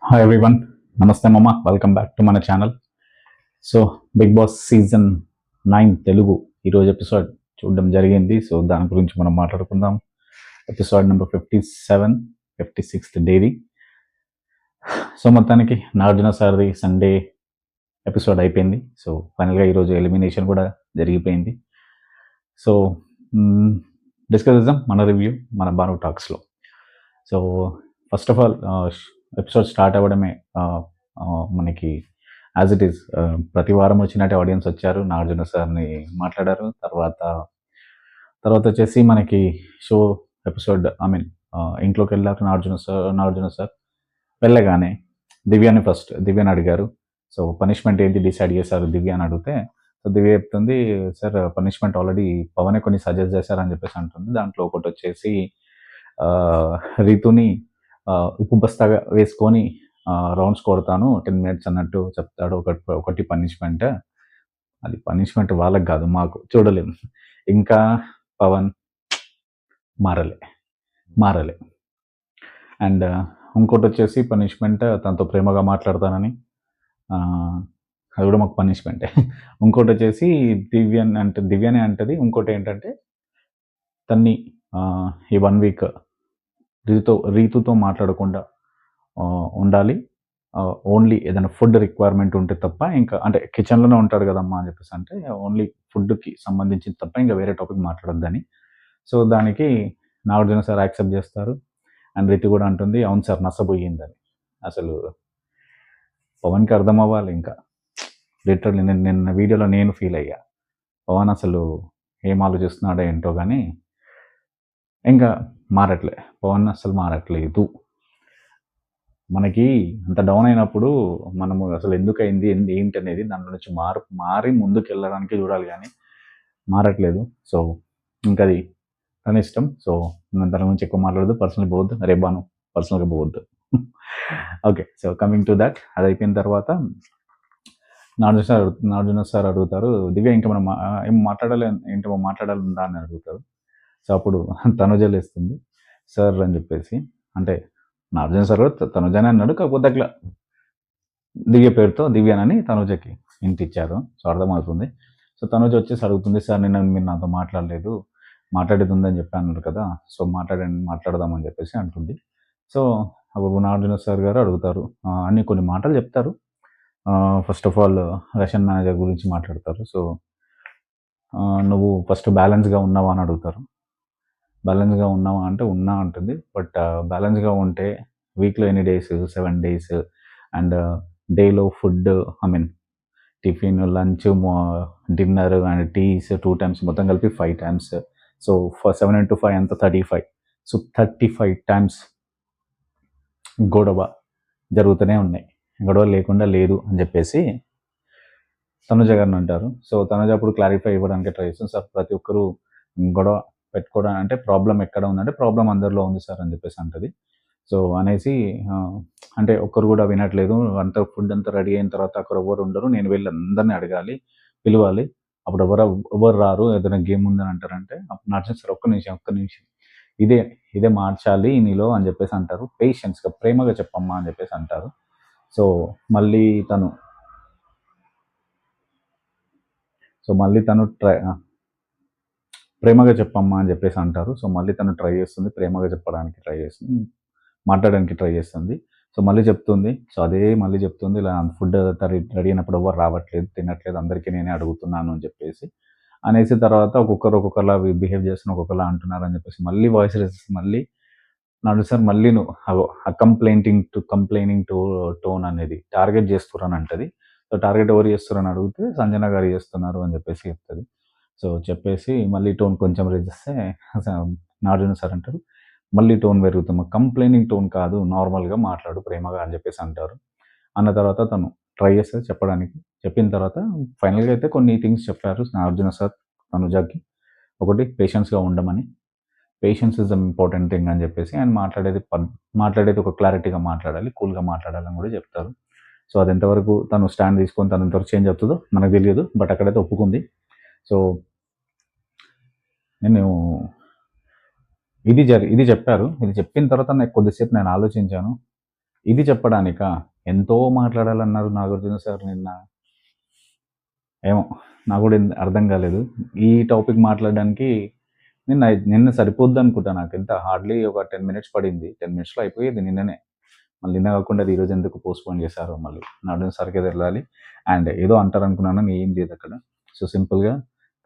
Hi everyone, నమస్తే మామ, welcome back to మన channel. So Bigg Boss season 9 Telugu ఈరోజు ఎపిసోడ్ చూడడం జరిగింది. సో దాని గురించి మనం మాట్లాడుకుందాం. Episode number 57, 56th డేది. సో మొత్తానికి నాగార్జున సార్ది సండే ఎపిసోడ్ అయిపోయింది. సో ఫైనల్గా ఈరోజు ఎలిమినేషన్ కూడా జరిగిపోయింది. సో డిస్కస్ చేద్దాం మన రివ్యూ మన బాను టాక్స్లో. So first of all episode start అవ్వడమే మనకి యాజ్ ఇట్ ఈస్ ప్రతి వారం వచ్చినట్టు ఆడియన్స్ వచ్చారు, నాగార్జున సార్ని మాట్లాడారు. తర్వాత వచ్చేసి మనకి షో ఎపిసోడ్ ఇంట్లోకి వెళ్ళారు నాగార్జున సార్ వెళ్ళగానే దివ్యాని అడిగారు. సో పనిష్మెంట్ ఏంటి డిసైడ్ చేశారు దివ్య అని అడిగితే, సో దివ్య చెప్తుంది, సార్ పనిష్మెంట్ ఆల్రెడీ పవనే కొన్ని సజెస్ట్ చేశారని చెప్పేసి అంటుంది. దాంట్లో ఒకటి వచ్చేసి రీతుని ఉప్పు బస్తాగా వేసుకొని రౌండ్స్ కొడతాను 10 minutes అన్నట్టు చెప్తాడు. ఒకటి పనిష్మెంట్, అది పనిష్మెంట్ వాళ్ళకి కాదు మాకు, చూడలేము. ఇంకా పవన్ మారలే. అండ్ ఇంకోటి వచ్చేసి పనిష్మెంట్ తనతో ప్రేమగా మాట్లాడతానని, అది కూడా మాకు పనిష్మెంటే. ఇంకోటి వచ్చేసి దివ్యనే అంటది. ఇంకోటి ఏంటంటే తన్ని ఈ 1 week రీతుతో మాట్లాడకుండా ఉండాలి. ఓన్లీ ఏదైనా ఫుడ్ రిక్వైర్మెంట్ ఉంటే తప్ప, ఇంకా అంటే కిచెన్లోనే ఉంటాడు కదమ్మా అని చెప్పేసి అంటే, ఓన్లీ ఫుడ్కి సంబంధించింది తప్ప ఇంకా వేరే టాపిక్ మాట్లాడొద్దని. సో దానికి నాగార్జున సార్ యాక్సెప్ట్ చేస్తారు. అండ్ రీతు కూడా అంటుంది, అవును సార్ నచ్చబోయిందని. అసలు పవన్కి అర్థం అవ్వాలి. ఇంకా లిటరల్లీ నిన్న వీడియోలో నేను ఫీల్ అయ్యా, పవన్ అసలు ఏం ఆలోచిస్తున్నాడో ఏంటో కానీ ఇంకా పవన్ అసలు మారట్లేదు. మనకి అంత డౌన్ అయినప్పుడు మనము అసలు ఎందుకయింది ఏంటి అనేది దాంట్లో నుంచి మారి ముందుకు వెళ్ళడానికి చూడాలి, కానీ మారట్లేదు. సో ఇంకా అది తన ఇష్టం. సో దాని గురించి ఎక్కువ మాట్లాడదు, పర్సనల్ పోవద్దు, రేబాను పర్సనల్గా పోవద్దు. Okay, so coming to that, అది అయిపోయిన తర్వాత నాగార్జున సార్ అడుగుతారు, దివ్య ఇంకా మనం ఏం మాట్లాడాలందా అని అడుగుతారు. సో అప్పుడు తనుజలేస్తుంది సార్ అని చెప్పేసి, అంటే నాగార్జున సార్ తనుజనే అన్నాడు, కాకపోతే అట్లా దివ్య పేరుతో దివ్యానని తనుజకి ఇంటిచ్చారు. సో అర్థమవుతుంది. సో తనుజ వచ్చేసి అడుగుతుంది, సార్ మీరు నాతో మాట్లాడేది ఉందని చెప్పాను కదా, సో మాట్లాడదామని చెప్పేసి అంటుంది. సో అప్పుడు నాగార్జున సార్ గారు అడుగుతారు, అన్ని కొన్ని మాటలు చెప్తారు. First of all ration manager గురించి మాట్లాడతారు. సో నువ్వు ఫస్ట్ బ్యాలెన్స్గా ఉన్నావా అని అడుగుతారు. బ్యాలెన్స్గా ఉన్నావా అంటే ఉన్నా అంటుంది. బట్ బ్యాలెన్స్గా ఉంటే వీక్లో ఎన్ని డేస్, 7 days, అండ్ డేలో food tiffin, lunch, dinner and teas 2 times, మొత్తం కలిపి 5 times. సో 7 into 5 అంతా 35. సో 35 times గొడవ జరుగుతూనే ఉన్నాయి, గొడవ లేకుండా లేదు అని చెప్పేసి తనుజ గారిని అంటారు. సో తనుజ అప్పుడు క్లారిఫై ఇవ్వడానికి ట్రై చేస్తుంది. సార్ ప్రతి ఒక్కరు గొడవ పెట్టుకోవడం అంటే ప్రాబ్లం ఎక్కడ ఉందంటే, ప్రాబ్లం అందరిలో ఉంది సార్ అని చెప్పేసి అంటది. సో అనేసి అంటే ఒక్కరు కూడా వినట్లేదు, అంత ఫుడ్ అంతా రెడీ అయిన తర్వాత అక్కడ ఎవరు ఉండరు, నేను వెళ్ళి అందరినీ పిలవాలి, అప్పుడు ఎవరు రారు, ఏదైనా గేమ్ ఉందని అంటారంటే అప్పుడు నడిచిన సార్ ఒక్క నిమిషం ఇదే మార్చాలి నీలో అని చెప్పేసి అంటారు. పేషెన్స్గా ప్రేమగా చెప్పమ్మా అని చెప్పేసి అంటారు. సో మళ్ళీ తను ప్రేమగా చెప్పమ్మా అని చెప్పేసి అంటారు. సో మళ్ళీ తను ప్రేమగా మాట్లాడడానికి ట్రై చేస్తుంది. సో మళ్ళీ చెప్తుంది. సో మళ్ళీ చెప్తుంది, ఇలా ఫుడ్ రెడీ అయినప్పుడు ఎవరు రావట్లేదు, తినట్లేదు, అందరికీ నేనే అడుగుతున్నాను అని చెప్పేసి అనేసి, తర్వాత ఒక్కొక్కలా బిహేవ్ చేస్తున్న, ఒక్కొక్కలా అంటున్నారు అని చెప్పేసి మళ్ళీ వాయిస్ రేస్ మళ్ళీ నాడు సార్ మళ్ళీ నువ్వు కంప్లైనింగ్ టోన్ అనేది టార్గెట్ చేస్తున్నారు అంటది. సో టార్గెట్ ఎవరు చేస్తున్నారని అడిగితే సంజన గారు చేస్తున్నారు అని చెప్పేసి చెప్తుంది. సో చెప్పేసి మళ్ళీ టోన్ కొంచెం రేజ్ చేస్తే నాగార్జున సార్ అంటారు, మళ్ళీ టోన్ పెరుగుతాము, కంప్లైనింగ్ టోన్ కాదు, నార్మల్గా మాట్లాడు ప్రేమగా అని చెప్పేసి అంటారు. అన్న తర్వాత తను ట్రై చేస్తుంది చెప్పడానికి. చెప్పిన తర్వాత ఫైనల్గా అయితే కొన్ని థింగ్స్ చెప్పారు నాగార్జున సార్ తనుజాకి. ఒకటి, పేషెన్స్గా ఉండమని, patience is the important thing అని చెప్పేసి, అండ్ మాట్లాడేది ఒక క్లారిటీగా మాట్లాడాలి, కూల్గా మాట్లాడాలని కూడా చెప్తారు. సో అది ఎంతవరకు తను స్టాండ్ తీసుకొని తను ఎంతవరకు చేంజ్ అవుతుందో మనకు తెలియదు, బట్ అక్కడైతే ఒప్పుకుంది. సో నేను ఇది చెప్పారు. ఇది చెప్పిన తర్వాత కొద్దిసేపు నేను ఆలోచించాను. ఇది చెప్పడానికా? ఎంతో మాట్లాడాలన్నారు నాగార్జున సార్ నిన్న. ఏమో నాకు గూడా అర్థం కాలేదు. ఈ టాపిక్ మాట్లాడడానికి నిన్న సరిపోద్దనుకుంటా నాకెంత హార్డ్‌లీ ఒక 10 మినిట్స్ పడింది. 10 మినిట్స్‌లో అయిపోయేది నిన్ననే. మళ్ళీ నిన్న కాకుండా అది ఈరోజు ఎందుకు పోస్ట్‌పోన్ చేశారో మళ్ళీ. నాగార్జున సార్‌కే తెలవాలి. అండ్ ఏదో అంటారనుకున్నాను కానీ ఏం లేదక్కడ. సో, సింపుల్‌గా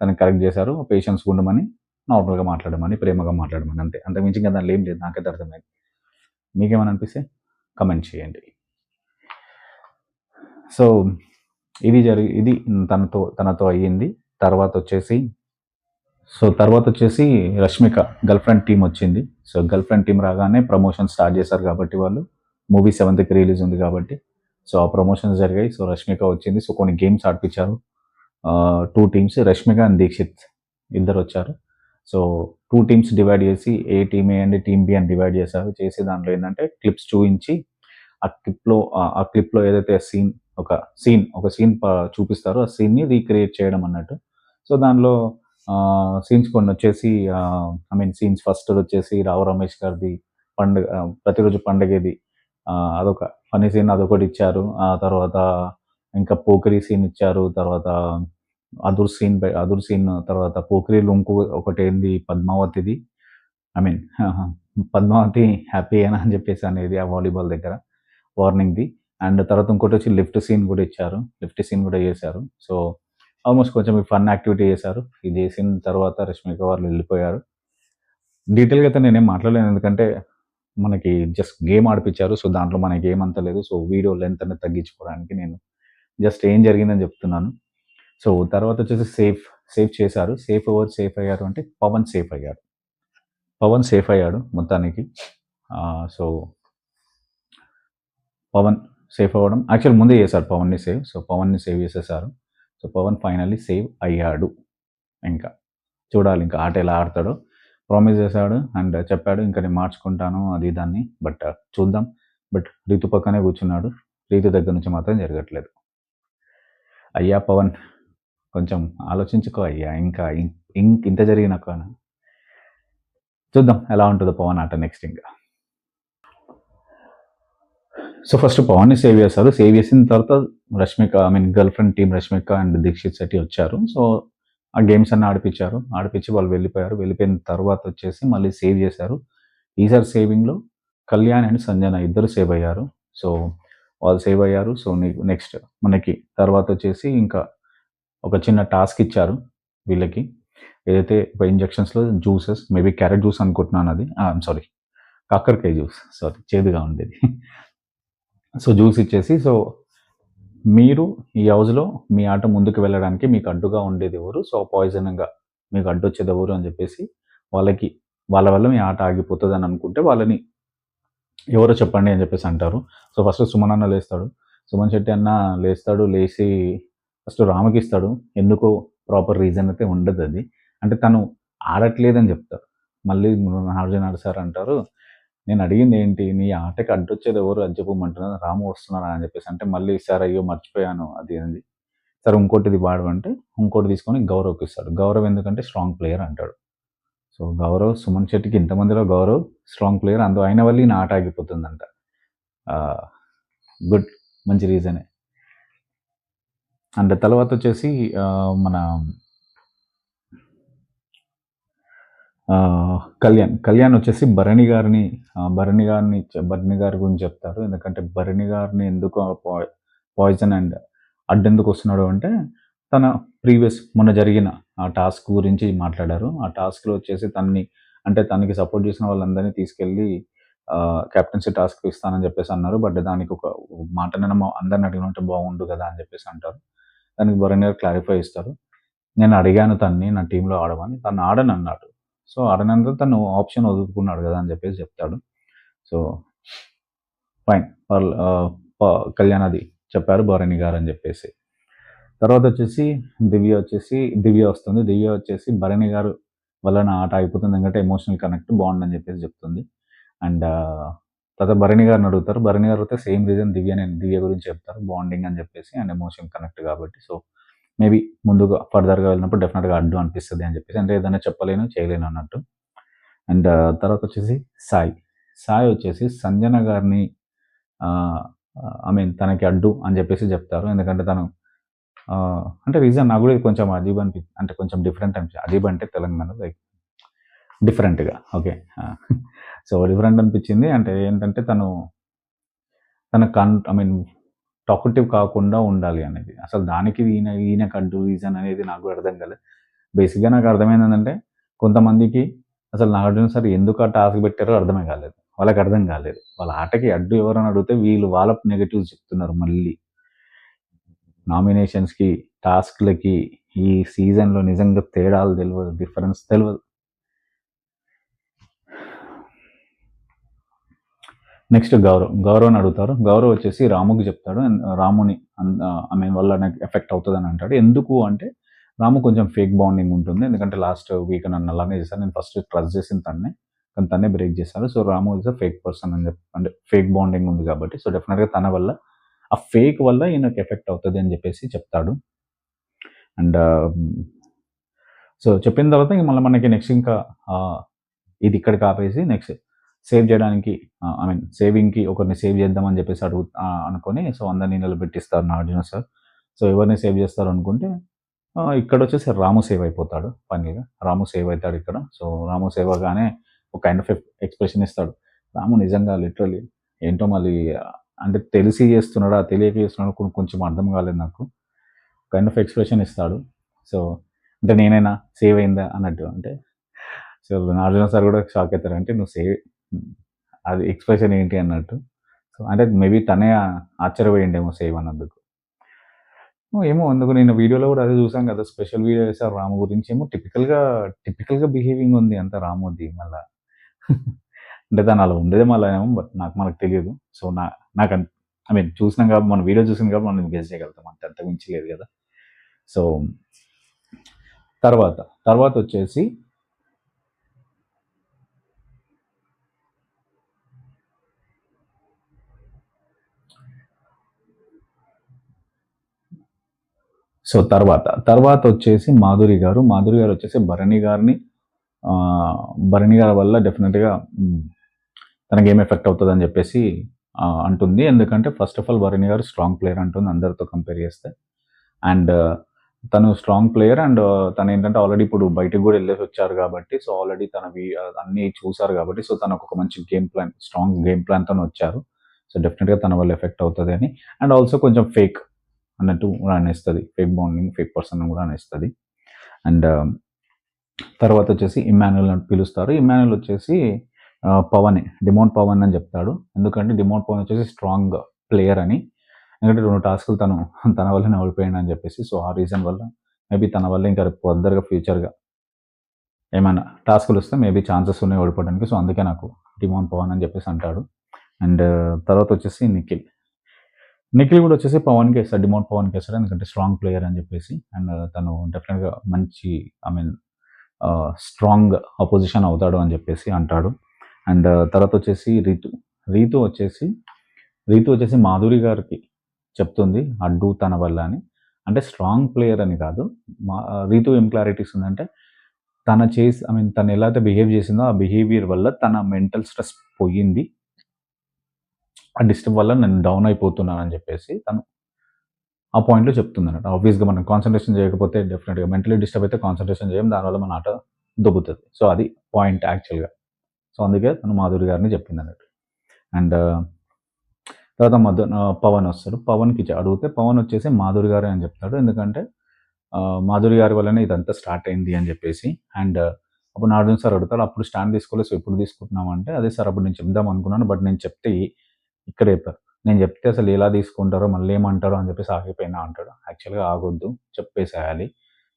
తనని కరెక్ట్ చేశారు. పేషెన్స్‌గా ఉండమని, నార్మల్‌గా మాట్లాడమని, ప్రేమగా మాట్లాడమని అంతే. అంతకుమించి ఇంక దాంట్లో ఏం లేదు. నాకైతే అర్థమైంది. మీకేమైనా అనిపిస్తే కామెంట్ చేయండి. సో, ఇది తనతో అయ్యింది. తర్వాతొచ్చేసి రష్మిక గర్ల్ ఫ్రెండ్ టీమ్ వచ్చింది. సో, గర్ల్ ఫ్రెండ్ టీమ్ రాగానే ప్రమోషన్ స్టార్ట్ చేశారు కాబట్టి వాళ్ళు. మూవీ 7థ్‌కి రిలీజ్ ఉంది కాబట్టి. సో, ఆ ప్రమోషన్స్ జరిగాయి. సో, రష్మిక వచ్చింది. సో, కొన్ని గేమ్స్ ఆడిపిచ్చారు. 2 టీమ్స్ రష్మిక అండ్ దీక్షిత్ ఇద్దరొచ్చారు. సో, 2 టీమ్స్ డివైడ్ చేసి team A and team B అని డివైడ్ చేశారు. చేసి దాంట్లో ఏందంటే క్లిప్స్ చూయించి ఆ క్లిప్‌లో ఏదైతే ఒక సీన్ చూపిస్తారో ఆ సీన్‌ని రీక్రియేట్ చేయడం అన్నట్టు. సో, దానిలో సీన్స్ కొన్నొచ్చేసి సీన్స్ ఫస్ట్‌దొచ్చేసి 'రావు రమేష్' గారిది ప్రతిరోజు పండగేది. అదొక ఫన్నీ సీన్ అదొకటిచ్చారు. ఆ తర్వాత ఇంకా పోకిరి సీన్ ఇచ్చారు. తర్వాత అదుర్ సీన్ తర్వాత పోకిరిలో ఒకటేంది పద్మావతిది. ఐ మీన్ పద్మావతి హ్యాపీయేనా అని చెప్పేసి అనేది ఆ వాలీబాల్ దగ్గర వార్నింగ్‌ది. అండ్ తర్వాత ఇంకోటొచ్చి లిఫ్ట్ సీన్ గూడా ఇచ్చారు. లిఫ్ట్ సీన్ గూడా చేశారు. సో, ఆల్‌మోస్ట్ కొంచెం ఫన్ యాక్టివిటీ చేశారు. ఇది చేసిన తర్వాత రష్మిక వాళ్ళు వెళ్ళిపోయారు. డీటెయిల్‌గా అయితే నేనేం మాట్లాడలేను. ఎందుకంటే మనకి జస్ట్ గేమ్ ఆడిపిచ్చారు. సో, దాంట్లో మన గేమ్ అంత లేదు. సో, వీడియో లెంత్ అనేది తగ్గించుకోవడానికి నేను జస్ట్ ఏం జరిగిందని చెప్తున్నాను. సో, తర్వాతొచ్చేసి సేఫ్ చేశారు. ఎవరు సేఫ్ అయ్యారు అంటే పవన్ సేఫ్ అయ్యాడు. పవన్ సేఫ్ అయ్యాడు మొత్తానికి. సో, పవన్ సేఫ్ అవ్వడం యాక్చువల్ ముందే చేశారు పవన్‌ని సేవ్. సో, పవన్‌ని సేవ్ చేసేసారు. సో, పవన్ ఫైనల్లీ సేవ్ అయ్యాడు. ఇంకా చూడాలింక ఆట ఎలా ఆడతాడో. ప్రామిస్ చేశాడు అండ్ చెప్పాడు ఇంక నేను మార్చుకుంటాను అది ఇది అని. చూద్దాం. రీతు పక్కనే కూర్చున్నాడు. రీతు దగ్గర నుంచి మాత్రం జరగట్లేదు. అయ్యా పవన్ కొంచెం ఆలోచించుకో అయ్యా. ఇంకా ఇంత జరిగినాకనా. చూద్దాం ఎలా ఉంటదో పవన్ ఆట నెక్స్ట్ ఇంకా. సో, ఫస్ట్ పవన్‌ని సేవ్ చేశారు. సేవ్ చేసిన తర్వాత girlfriend team Rashmika and Deekshith Shetty వచ్చారు. సో, ఆ గేమ్స్ అన్నీ ఆడిపిచ్చారు. ఆడిపిచ్చి వాళ్ళు వెళ్ళిపోయారు. వెళ్ళిపోయిన తర్వాతొచ్చేసి మళ్ళీ సేవ్ చేశారు. ఈసారి సేవింగ్‌లో కళ్యాణ్ అండ్ సంజన ఇద్దరు సేవ్ అయ్యారు. సో, వాళ్ళు సేవ్ అయ్యారు. సో, నెక్స్ట్ మనకి తర్వాతొచ్చేసి ఇంకా ఒక చిన్న టాస్క్ ఇచ్చారు వీళ్ళకి. ఏదైతే ఇంజెక్షన్స్‌లో జ్యూసెస్ మేబీ క్యారెట్ జ్యూస్ అనుకుంటున్నాను అది. సారీ కాకరకాయ జ్యూస్. సారీ చేదుగా ఉండేది. సో, జ్యూస్ ఇచ్చేసి మీరు ఈ హౌస్‌లో మీ ఆట ముందుకు వెళ్ళడానికి మీకు అడ్డుగా ఉండేదెవరు? సో, పాయిజనింగ్‌గా మీకు అడ్డొచ్చేదెవరు అని చెప్పేసి వాళ్ళకి వాళ్ళ వల్ల మీ ఆట ఆగిపోతదని అనుకుంటే వాళ్ళని ఎవరో చెప్పండి అని చెప్పేసి అంటారు. సో, ఫస్ట్ సుమన్ అన్న లేస్తాడు. సుమన్ శెట్టి అన్న లేస్తాడు. లేసి ఫస్ట్ రామ్‌కిస్తాడు. ఎందుకో ప్రాపర్ రీజన్ అయితే ఉండదది. అంటే తను ఆడట్లేదని చెప్తారు. మళ్ళీ నాగార్జున సార్ అంటారు, నేను అడిగిందేంటి నీ ఆటకి అడ్డొచ్చేదెవరు అది చెప్పమంటున్నాను. రాము వస్తున్నాడా అని చెప్పేసి అంటే మళ్ళీ సార్ అయ్యో! మర్చిపోయాను అది అనేది. సరే ఇంకోటిది వాడు అంటే ఇంకోటి తీసుకొని గౌరవ్‌కిస్తాడు. గౌరవ్ ఎందుకంటే స్ట్రాంగ్ ప్లేయర్ అంటాడు. సో, సుమన్ శెట్టికి ఇంతమందిలో గౌరవ్ స్ట్రాంగ్ ప్లేయర్. ఆయన వల్ల ఈయన ఆట ఆగిపోతుందంట. ఆహ్, గుడ్ మంచి రీజనే. అండ్ తర్వాతొచ్చేసి మన కళ్యాణ్ వచ్చేసి భరణి గారి గురించి చెప్తారు. ఎందుకంటే భరణి గారిని ఎందుకు పాయిజన్ అండ్ అడ్డెందుకొస్తున్నాడు అంటే తన మొన్న జరిగిన ఆ టాస్క్ గురించి మాట్లాడారు. ఆ టాస్క్‌లో వచ్చేసి తనకి సపోర్ట్ చేసిన వాళ్ళందరిని తీసుకెళ్ళి కెప్టెన్సీ టాస్క్ ఇస్తానని చెప్పేసి అన్నారు. దానికి ఒక మాటనైనా అందరిని అడిగినుంటే బాగుండు కదా! అని చెప్పేసి అంటారు. దానికి భరణి గారు క్లారిఫై ఇస్తారు. నేను అడిగాను తనని నా టీమ్‌లో ఆడమని. తను ఆడనన్నాడు. సో, ఆడనందుకు తను ఆప్షన్ వదులుకున్నాడు గదా! అని జెప్పేసి చెప్తాడు. So, fine. కళ్యాణ్ అది చెప్పారు భరణి గారని జెప్పేసి. తర్వాతొచ్చేసి దివ్య వస్తుంది. దివ్య వచ్చేసి భరణి గారు వల్ల నా ఆట ఆగిపోతుంది. ఎందుకంటే ఎమోషనల్ కనెక్ట్ బాండ్ అని జెప్పేసి చెప్తుంది. అండ్ తర్వాత భరణి గారిని అడుగుతారు. భరణి గారు అయితే సేమ్ రీజన్ దివ్య గురించి చెప్తారు. బాండింగ్ అని జెప్పేసి అండ్ ఎమోషన్ కనెక్ట్ కాబట్టి. సో, మేబీ ముందుగా ఫర్దర్‌గా వెళ్ళినప్పుడు డెఫినిట్‌గా అడ్డు అనిపిస్తది అని జెప్పేసి. అంటే ఏదైనా చెప్పలేను, చేయలేను అన్నట్టు. అండ్ తర్వాతొచ్చేసి సాయి. సాయి వచ్చేసి సంజన గారిని ఐ మీన్ తనకి అడ్డు అని చెప్పేసి చెప్తారు. ఎందుకంటే తను అంటే రీజన్ నాకు కూడా ఇది కొంచెం అజీబ్ అంటే కొంచెం డిఫరెంట్ అనిపించింది. అజీబ్ అంటే తెలంగాణ లైక్ డిఫరెంట్‌గా ఓకే. సో, డిఫరెంట్ అనిపించింది. అంటే ఏంటంటే తన ఐ మీన్ టాకటివ్ కాకుండా ఉండాలి అనేది. అసలు దానికి ఈయనకి అడ్డు రీజన్ అనేది నాకు కూడా అర్థం కాలేదు. బేసిక్‌గా నాకు అర్థమైందేంటంటే కొంతమందికి అసలు నాగార్జున సార్ ఎందుకు ఆ టాస్క్ పెట్టారో అర్థమే కాలేదు. వాళ్ళకి అర్థం కాలేదు. వాళ్ళ ఆటకి అడ్డు ఎవరని అడిగితే వీళ్ళు వాళ్ళ నెగెటివ్స్ చెప్తున్నారు మళ్ళీ. నామినేషన్స్‌కి, టాస్క్‌లకి ఈ సీజన్‌లో నిజంగా తేడాలు తెలవదు. డిఫరెన్స్ తెలవదు. నెక్స్ట్ గౌరవ్‌ని అడుగుతారు. గౌరవ్ వచ్చేసి రాముకి చెప్తాడు. అండ్ రాముని ఐ మీన్ వల్ల నాకు ఎఫెక్ట్ అవుతదని అంటాడు. ఎందుకు అంటే రాము కొంచెం ఫేక్ బాండింగ్ ఉంటుంది. ఎందుకంటే లాస్ట్ వీక్ నన్ను అలానే చేశారు. నేను ఫస్ట్ ట్రస్ట్ చేసింది తన్నే. కానీ తన్నే బ్రేక్ చేశారు. So, Ramu is a fake person అని అంటే ఫేక్ బాండింగ్ ఉంది కాబట్టి సో, డెఫినిట్‌గా తన వల్ల ఆ ఫేక్ వల్ల ఈయనకి ఎఫెక్ట్ అవుతది అని చెప్పేసి చెప్తాడు. అండ్ సో, చెప్పిన తర్వాత ఇంక మళ్ళీ మనకి నెక్స్ట్ ఇంకా ఇది ఇక్కడికి ఆపేసి నెక్స్ట్ సేవ్ చేయడానికి ఐ మీన్ సేవింగ్‌కి ఒకరిని సేవ్ చేద్దామని చెప్పేసి అనుకోని సో, అందరిని నిలబెట్టిస్తారు నాగార్జున సార్. సో, ఎవరిని సేవ్ చేస్తారు అనుకుంటే ఇక్కడొచ్చేసి రాము సేవ్ అయిపోతాడు ఫన్నీగా. రాము సేవ్ అవుతాడు ఇక్కడ. సో, రాము సేవ్ అవ్వగానే ఒక కైండ్ ఆఫ్ ఎక్స్‌ప్రెషన్ ఇస్తాడు. రాము నిజంగా లిటరల్లీ ఏంటో మళ్ళీ అంటే తెలిసి చేస్తున్నాడా? తెలియక చేస్తున్నాడా? కొంచెం అర్థం కాలేదు నాకు. కైండ్ ఆఫ్ ఎక్స్‌ప్రెషన్ ఇస్తాడు. సో, అంటే నేనైనా సేవ్ అయిందా అన్నట్టు. అంటే సో, నాగార్జున సార్ కూడా షాక్ అయితారు. అంటే నువ్వు అది ఎక్స్‌ప్రెషన్ ఏంటి అన్నట్టు. సో, అంటే మేబీ తనే ఆశ్చర్యపోయిండేమో సేవ్ అన్నందుకు. ఏమో ఎందుకు నేను వీడియోలో కూడా అదే చూసాం కదా! స్పెషల్ వీడియో చేశారు రాము గురించి ఏమో టిపికల్‌గా బిహేవింగ్ ఉంది అంతా రాముది మళ్ళా. అంటే తను అలా ఉండేదేమో అలా ఏమో బట్ మనకు తెలియదు. సో, నాకు ఐ మీన్ చూసినాం కాబట్టి మనం వీడియో చూసాం కాబట్టి మనం గెస్ చేయగలుగుతాం. అంతకు మించి లేదు కదా! సో, తర్వాతొచ్చేసి తర్వాతొచ్చేసి మాధురి గారు. మాధురి గారొచ్చేసి భరణి గారి వల్ల డెఫినిట్‌గా తనకేం ఎఫెక్ట్ అవుతదని చెప్పేసి అంటుంది. ఎందుకంటే first of all Bharani garu strong player అంటుంది అందరితో కంపేర్ చేస్తే. అండ్ తను స్ట్రాంగ్ ప్లేయర్ అండ్ తనేంటంటే ఆల్రెడీ ఇప్పుడు బయటికి కూడా ఎళ్ళేసొచ్చారు కాబట్టి సో, ఆల్రెడీ అన్నీ చూసారు కాబట్టి సో, తనకొక మంచి స్ట్రాంగ్ గేమ్ ప్లాన్‌తోని వచ్చారు. సో, డెఫినిట్‌గా తన వల్ల ఎఫెక్ట్ అవుతది అని. అండ్ ఆల్సో కొంచెం ఫేక్ అన్నట్టు కూడా అనేస్తది. ఫేక్ బాండింగ్, ఫేక్ పర్సన్ అని కూడా అనేస్తది. అండ్ తర్వాతొచ్చేసి ఇమ్మాన్యుయల్ అని పిలుస్తారు. ఇమ్మాన్యుయల్ వచ్చేసి డిమోన్ పవన్ అని చెప్తాడు. ఎందుకంటే డిమోన్ పవన్ వచ్చేసి స్ట్రాంగ్ ప్లేయర్ అని. ఎందుకంటే 2 టాస్క్‌లు తన వల్లనే ఓడిపోయిండని చెప్పేసి. సో, ఆ రీజన్ వల్ల మేబీ తన వల్ల ఇంకా రేపు ఫర్దర్‌గా ఫ్యూచర్‌గా ఏమైనా టాస్క్‌లొస్తే మేబీ ఛాన్సెస్ ఉన్నాయి ఓడిపోవడానికి. సో, అందుకే నాకు డిమోన్ పవన్ అని చెప్పేసి అంటాడు. అండ్ తర్వాతొచ్చేసి నిఖిల్ కూడా వచ్చేసి పవన్‌కేస్తాడు. డిమోన్ పవన్‌కేస్తాడు. ఎందుకంటే స్ట్రాంగ్ ప్లేయర్ అని చెప్పేసి. అండ్ తను డెఫినిట్‌గా మంచి ఐ మీన్ స్ట్రాంగ్ అపోజిషన్ అవుతాడు అని చెప్పేసి అంటాడు. అండ్ తర్వాతొచ్చేసి రీతు వచ్చేసి మాధురి గారికి చెప్తుంది అడ్డు తన వల్ల అని. అంటే స్ట్రాంగ్ ప్లేయర్ అని కాదు. రీతు ఏం క్లారిటీ ఇస్తుందంటే ఐ మీన్ తను ఎలా అయితే బిహేవ్ చేసిందో ఆ బిహేవియర్ వల్ల తన మెంటల్ స్ట్రెస్ పోయింది. ఆ డిస్టర్బ్ వల్ల నేను డౌన్ అయిపోతున్నానని చెప్పేసి తను ఆ పాయింట్‌లో చెప్తుందన్నమాట. ఆబ్వియస్‌గా మనం కాన్సంట్రేషన్ చేయకపోతే డెఫినిట్‌గా మెంటల్లీ డిస్టర్బ్ అయితే కాన్సంట్రేషన్ చేయం. దానివల్ల మన ఆట దొబ్బుతది. సో, అది పాయింట్ యాక్చువల్‌గా. సో, అందుకే తను మాధురి గారిని చెప్పిందన్నట్టు. అండ్ తర్వాత పవన్ వస్తాడు. పవన్‌కి అడిగితే పవన్ వచ్చేసి మాధురి గారే అని చెప్తాడు. ఎందుకంటే మాధురి గారి వల్లనే ఇదంతా స్టార్ట్ అయింది అని చెప్పేసి. అండ్ అప్పుడు నాగార్జున సార్ అడుగుతాడు. అప్పుడు స్టాండ్ తీసుకోలేదు. సో, ఇప్పుడు తీసుకుంటున్నాం అంటే, అదే సార్ అప్పుడు నేను చెప్దాం అనుకున్నాను. బట్ నేను చెప్తే ఇక్కడ చెప్పారు. నేను చెప్తే అసలు ఎలా తీసుకుంటారో, మళ్ళీ ఏమంటారో అని చెప్పేసి ఆగిపోయినా అంటాడు. యాక్చువల్‌గా ఆగొద్దు. చెప్పేసేయాలి.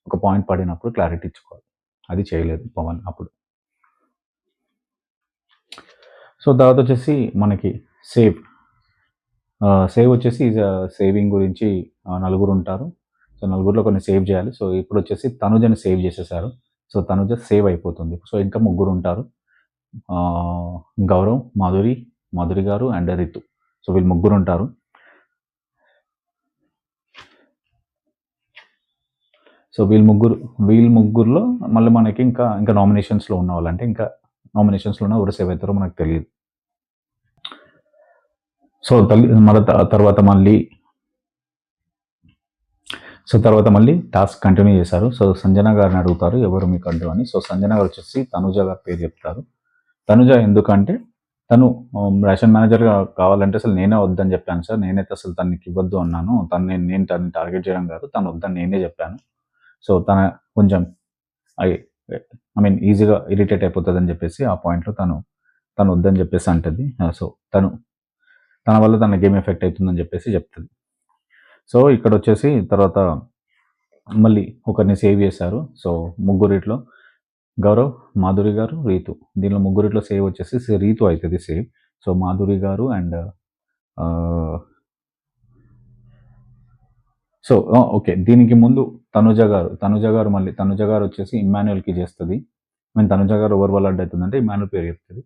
ఒక పాయింట్ పడినప్పుడు క్లారిటీ ఇచ్చుకోవాలి. అది చేయలేదు పవన్ అప్పుడు. సో, తర్వాతొచ్చేసి మనకి సేవ్. సేవ్ వచ్చేసి సేవింగ్ గురించి నలుగురుంటారు. సో, నలుగురిలో కొన్ని సేవ్ చేయాలి. సో, ఇప్పుడొచ్చేసి తనుజని సేవ్ చేసేసారు. సో, తనుజ సేవ్ అయిపోతుంది. సో, ఇంకా ముగ్గురుంటారు. గౌరవ్, మాధురి గారు అండ్ రితు. సో, వీళ్ళు ముగ్గురుంటారు. సో, వీళ్ళు ముగ్గురులో మళ్ళీ మనకి ఇంకా నామినేషన్స్‌లో ఉన్నవాళ్ళు. అంటే ఇంకా నామినేషన్స్‌లో ఉన్న ఎవరు సేవ్ అవుతారో మనకు తెలీదు. సో మళ్ళీ తర్వాత మళ్ళీ టాస్క్ కంటిన్యూ చేశారు. సో సంజన గారిని అడుగుతారు ఎవరు మీకు అడ్డు అని. సో సంజన గారు వచ్చేసి తనుజ గారి పేరు చెప్తారు. తనుజ ఎందుకంటే తను రేషన్ మేనేజర్గా కావాలంటే అసలు నేనే వద్దని చెప్పాను సార్, నేనైతే అసలు తనకి ఇవ్వద్దు అన్నాను, నేను తనని టార్గెట్ చేయడం కాదు, తను వద్దని నేనే చెప్పాను. సో తన కొంచెం ఐ ఐ మీన్ ఈజీగా ఇరిటేట్ అయిపోతుంది అని చెప్పేసి ఆ పాయింట్లో తను వద్దని చెప్పేసి అంటుంది. సో తన వల్ల తన గేమ్ ఎఫెక్ట్ అవుతుందని చెప్పేసి చెప్తుంది. సో ఇక్కడ వచ్చేసి తర్వాత మళ్ళీ ఒకరిని సేవ్ చేశారు. సో ముగ్గురిట్లో గౌరవ్, మాధురి గారు, రీతు. దీనిలో ముగ్గురిట్లో సేవ్ వచ్చేసి రీతు అవుతుంది సేవ్. సో మాధురి గారు అండ్ సో ఓకే, దీనికి ముందు తనుజ గారు వచ్చేసి ఇమ్మాన్యుయల్కి చేస్తుంది. తనుజ గారు ఎవరి వల్ల అడ్డు అవుతుందంటే ఇమ్మాన్యుల్ పేరు చెప్తుంది.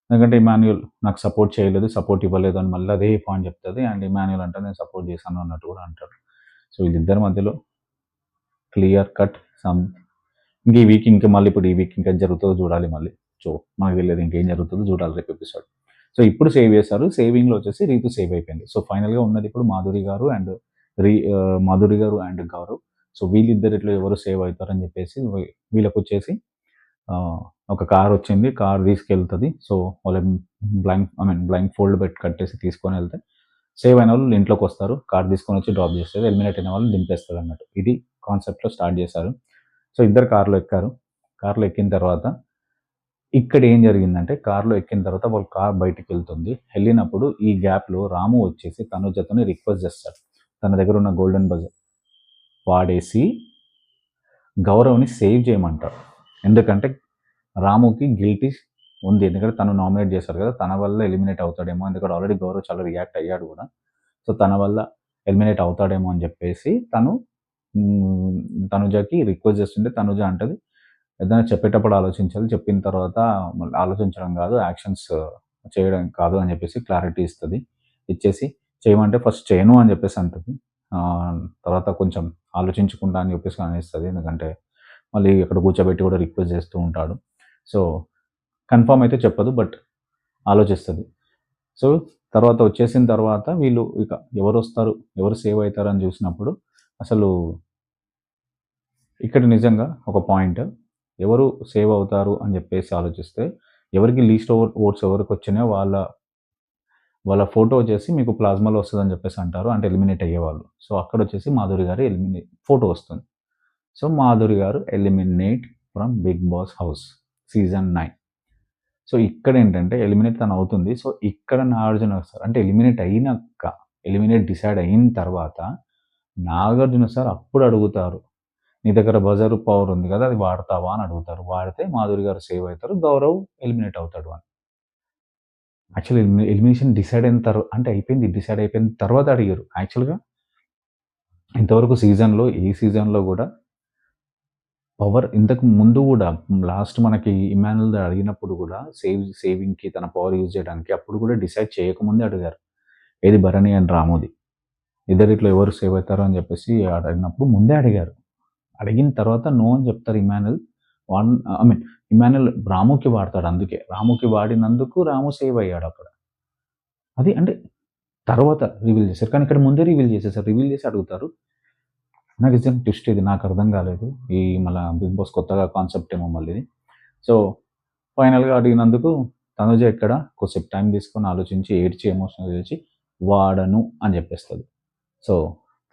ఎందుకంటే ఇమాన్యుయల్ నాకు సపోర్ట్ చేయలేదు, సపోర్ట్ ఇవ్వలేదు అని మళ్ళీ అదే పాయింట్ చెప్తుంది. అండ్ ఇమాన్యుయల్ అంటే నేను సపోర్ట్ చేశాను అన్నట్టు కూడా అంటాడు. సో వీళ్ళిద్దరి మధ్యలో క్లియర్ కట్ ఇంక ఈ వీక్ ఈ వీక్ ఇంకా జరుగుతుందో చూడాలి మళ్ళీ. సో మనకు తెలియదు ఇంకేం జరుగుతుందో చూడాలి రేపు ఎపిసోడ్. సో ఇప్పుడు సేవ్ చేశారు. సేవింగ్లో వచ్చేసి రీతు సేవ్ అయిపోయింది. సో ఫైనల్గా ఉన్నది ఇప్పుడు మాధురి గారు అండ్ గౌరవ్. సో వీళ్ళిద్దరిట్లో ఎవరు సేవ్ అవుతారని చెప్పేసి వీళ్ళకి వచ్చేసి ఒక కార్ వచ్చింది, కార్ తీసుకెళ్తుంది. సో వాళ్ళని బ్లైండ్ ఫోల్డ్ పెట్టి కట్టేసి తీసుకొని వెళ్తే సేవ్ అయిన వాళ్ళు ఇంట్లోకి వస్తారు, కార్ తీసుకొని వచ్చి డ్రాప్ చేస్తారు, ఎలిమినేట్ అయిన వాళ్ళు దింపేస్తారు అన్నట్టు. ఇది కాన్సెప్ట్లో స్టార్ట్ చేశారు. సో ఇద్దరు కార్లో ఎక్కారు. కార్లో ఎక్కిన తర్వాత ఇక్కడ ఏం జరిగిందంటే కార్లో ఎక్కిన తర్వాత వాళ్ళ కార్ బయటికి వెళ్తుంది. వెళ్ళినప్పుడు ఈ గ్యాప్లో రాము వచ్చేసి తనుజతోని రిక్వెస్ట్ చేస్తాడు. తన దగ్గర ఉన్న గోల్డెన్ బజర్ వాడేసి గౌరవ్ని సేవ్ చేయమంటాడు. ఎందుకంటే రాముకి గిల్టీ ఉంది, ఎందుకంటే తను నామినేట్ చేశారు కదా, తన వల్ల ఎలిమినేట్ అవుతాడేమో, ఎందుకంటే ఆల్రెడీ గౌరవ్ చాలా రియాక్ట్ అయ్యాడు కూడా. సో తన వల్ల ఎలిమినేట్ అవుతాడేమో అని చెప్పేసి తనుజకి రిక్వెస్ట్ చేస్తుంటే తనుజ అంటది ఏదైనా చెప్పేటప్పుడు ఆలోచించాలి, చెప్పిన తర్వాత ఆలోచించడం కాదు, యాక్షన్స్ చేయడం కాదు అని చెప్పేసి క్లారిటీ ఇచ్చేసి చేయమంటే ఫస్ట్ చేయను అని చెప్పేసి అంటుంది. తర్వాత కొంచెం ఆలోచించకుండా అని చెప్పేసి అనేస్తుంది, ఎందుకంటే మళ్ళీ అక్కడ కూర్చోబెట్టి కూడా రిక్వెస్ట్ చేస్తూ ఉంటాడు. సో కన్ఫర్మ్ అయితే చెప్పదు, బట్ ఆలోచిస్తుంది. సో తర్వాత వచ్చేసిన తర్వాత వీళ్ళు ఇక ఎవరు వస్తారు, ఎవరు సేవ్ అవుతారు అని చూసినప్పుడు అసలు ఇక్కడ నిజంగా ఒక పాయింట్, ఎవరు సేవ్ అవుతారు అని చెప్పేసి ఆలోచిస్తే ఎవరికి లీస్ట్ ఓట్స్ ఎవరికి వచ్చినాయో వాళ్ళ ఫోటో వచ్చేసి మీకు ప్లాస్మాలో వస్తుందని చెప్పేసి అంటారు, అంటే ఎలిమినేట్ అయ్యేవాళ్ళు. సో అక్కడ వచ్చేసి మాధురి గారు ఫోటో వస్తుంది. సో మాధురి గారు eliminate from Bigg Boss house season 9. So ఇక్కడ ఏంటంటే ఎలిమినేట్ తను అవుతుంది. సో ఇక్కడ నాగార్జున సార్ అంటే ఎలిమినేట్ డిసైడ్ అయిన తర్వాత నాగార్జున సార్ అప్పుడు అడుగుతారు, నీ దగ్గర బజర్ పవర్ ఉంది కదా, అది వాడతావా అని అడుగుతారు. వాడితే మాధురి గారు సేవ్ అవుతారు, గౌరవ్ ఎలిమినేట్ అవుతాడు అని. యాక్చువల్లీ ఎలిమినేషన్ డిసైడ్ అయిపోయిన తర్వాత అడిగారు. యాక్చువల్గా ఇంతవరకు ఈ సీజన్లో కూడా పవర్ ఇంతకు ముందు కూడా లాస్ట్ మనకి ఇమాన్యుల్ అడిగినప్పుడు కూడా సేవింగ్కి తన పవర్ యూజ్ చేయడానికి అప్పుడు కూడా డిసైడ్ చేయకముందే అడిగారు, ఏది భరణి అండ్ రామోది ఇద్దరిట్లో ఎవరు సేవ్ అవుతారో అని చెప్పేసి అడిగినప్పుడు ముందే అడిగారు. అడిగిన తర్వాత నో అని చెప్తారు ఇమాన్యుల్. ఇమాన్యుల్ రాముకి వాడతాడు, అందుకే రాముకి వాడినందుకు రాము సేవ్ అయ్యాడు అక్కడ. అది అంటే తర్వాత రివీల్ చేశారు, కానీ ఇక్కడ ముందే రివీల్ చేసేసారు. రివీల్ చేసి అడుగుతారు. నాకు ఇచ్చిన ట్విస్ట్ ఇది నాకు అర్థం కాలేదు. ఈ మళ్ళీ బిగ్ బాస్ కొత్తగా కాన్సెప్ట్ ఏమో మళ్ళీ. సో ఫైనల్గా అడిగినందుకు తనుజ ఇక్కడ కొద్దిసేపు టైం తీసుకొని ఆలోచించి ఏడ్చి ఎమోషనల్ చేసి వాడను అని చెప్పేస్తుంది. సో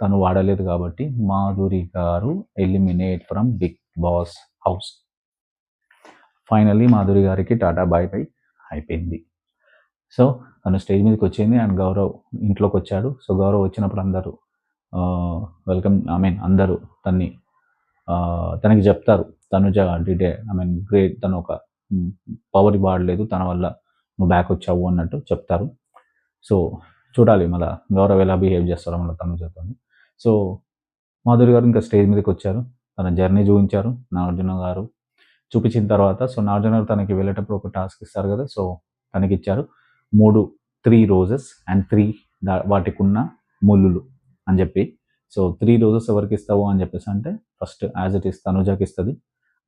తను వాడలేదు కాబట్టి మాధురి గారు eliminate from Bigg Boss house. Finally Madhuri గారికి టాటా బాయ్ బై అయిపోయింది. సో తను స్టేజ్ మీదకి వచ్చింది అండ్ గౌరవ్ ఇంట్లోకి వచ్చాడు. సో గౌరవ్ వచ్చినప్పుడు అందరూ వెల్కమ్ అందరూ తనకి చెప్తారు, తనుజ గ్రేట్, తను ఒక పవర్ వాడలేదు, తన వల్ల నువ్వు బ్యాక్ వచ్చావు అన్నట్టు చెప్తారు. సో చూడాలి మళ్ళీ గౌరవ్ ఎలా బిహేవ్ చేస్తారో మళ్ళీ తనుజతో. సో మాధురి గారు ఇంకా స్టేజ్ మీదకి వచ్చారు, తన జర్నీ చూపించారు నాగార్జున గారు. చూపించిన తర్వాత సో నాగార్జున గారు తనకి వెళ్ళేటప్పుడు ఒక టాస్క్ ఇస్తారు కదా, సో తనకి ఇచ్చారు 3 రోజెస్ అండ్ 3 వాటికి ఉన్న ముళ్ళు అని చెప్పి. సో 3 రోజెస్ ఎవరికి ఇస్తావు అని చెప్పేసి అంటే ఫస్ట్ యాజ్ ఇట్ ఈస్ తనుజకి ఇస్తుంది,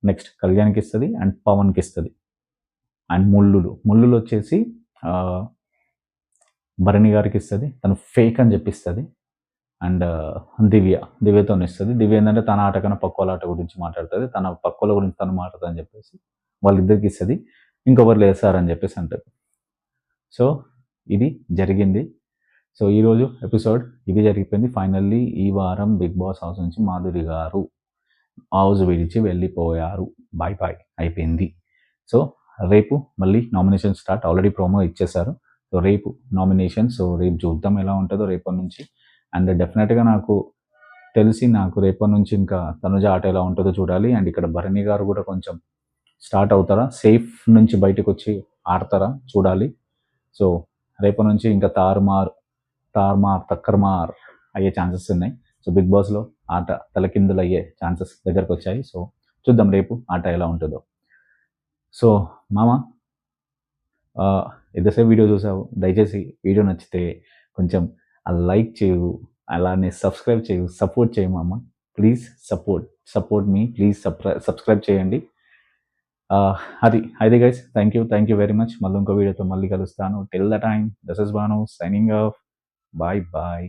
నెక్స్ట్ కళ్యాణ్కి ఇస్తుంది అండ్ పవన్కి ఇస్తుంది. అండ్ ముళ్ళు వచ్చేసి భరణి గారికి ఇస్తుంది, తను ఫేక్ అని చెప్పిస్తుంది. అండ్ దివ్యతో ఇస్తుంది. దివ్య ఏంటంటే తన ఆట కన్నా పక్కోళ్ళ ఆట గురించి మాట్లాడుతుంది, తన పక్కోళ్ళ గురించి తను మాట్లాడుతుంది అని చెప్పేసి వాళ్ళిద్దరికి ఇస్తుంది. ఇంకొకరు లేదు సార్ అని చెప్పేసి అంటుంది. సో ఇది జరిగింది. సో ఈరోజు ఎపిసోడ్ ఇది జరిగిపోయింది. ఫైనల్లీ ఈ వారం బిగ్ బాస్ హౌస్ నుంచి మాధురి గారు హౌస్ విడిచి వెళ్ళిపోయారు. బాయ్ బాయ్ అయిపోయింది. సో రేపు మళ్ళీ నామినేషన్ స్టార్ట్. ఆల్రెడీ ప్రోమో ఇచ్చేశారు. సో రేపు నామినేషన్. సో రేపు చూద్దాం ఎలా ఉంటుందో రేపటి నుంచి. అండ్ డెఫినెట్గా నాకు రేపటి నుంచి ఇంకా తనుజ ఆట ఎలా ఉంటుందో చూడాలి. అండ్ ఇక్కడ భరణి గారు కూడా కొంచెం స్టార్ట్ అవుతారా, సేఫ్ నుంచి బయటకు వచ్చి ఆడతారా చూడాలి. సో రేపటి నుంచి ఇంకా తక్కర్మార్ అయ్యే ఛాన్సెస్ ఉన్నాయి. సో బిగ్ బాస్లో ఆట తలకిందులు అయ్యే ఛాన్సెస్ దగ్గరకు వచ్చాయి. సో చూద్దాం రేపు ఆట ఎలా ఉంటుందో. సో మామ, ఎంతసేపు వీడియో చూసావు, దయచేసి వీడియో నచ్చితే కొంచెం లైక్ చేయు, అలానే సబ్స్క్రైబ్ చేయు, సపోర్ట్ చేయి మామ. Please support me, please subscribe చేయండి. అది guys, thank you very much. మళ్ళీ ఇంకో వీడియోతో మళ్ళీ కలుస్తాను. Till the time, this is Banu signing off. Bye bye.